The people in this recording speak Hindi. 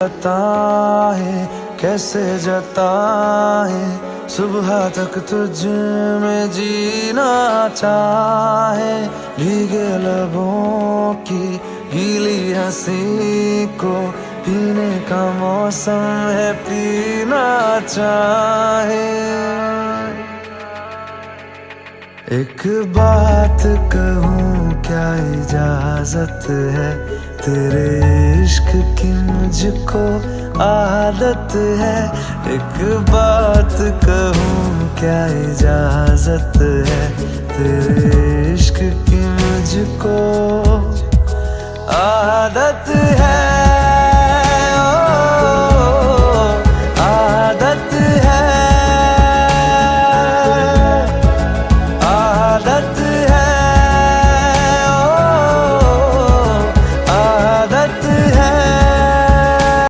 बताए कैसे जताए सुबह तक तुझ में जीना चाहे। भीगे लबों की गीली हंसी को पीने का मौसम है, पीना चाहे। एक बात कहूँ क्या इजाजत है, तेरे इश्क की मुझको आदत है। एक बात कहूँ क्या इजाजत है, तेरे इश्क की मुझको आदत है।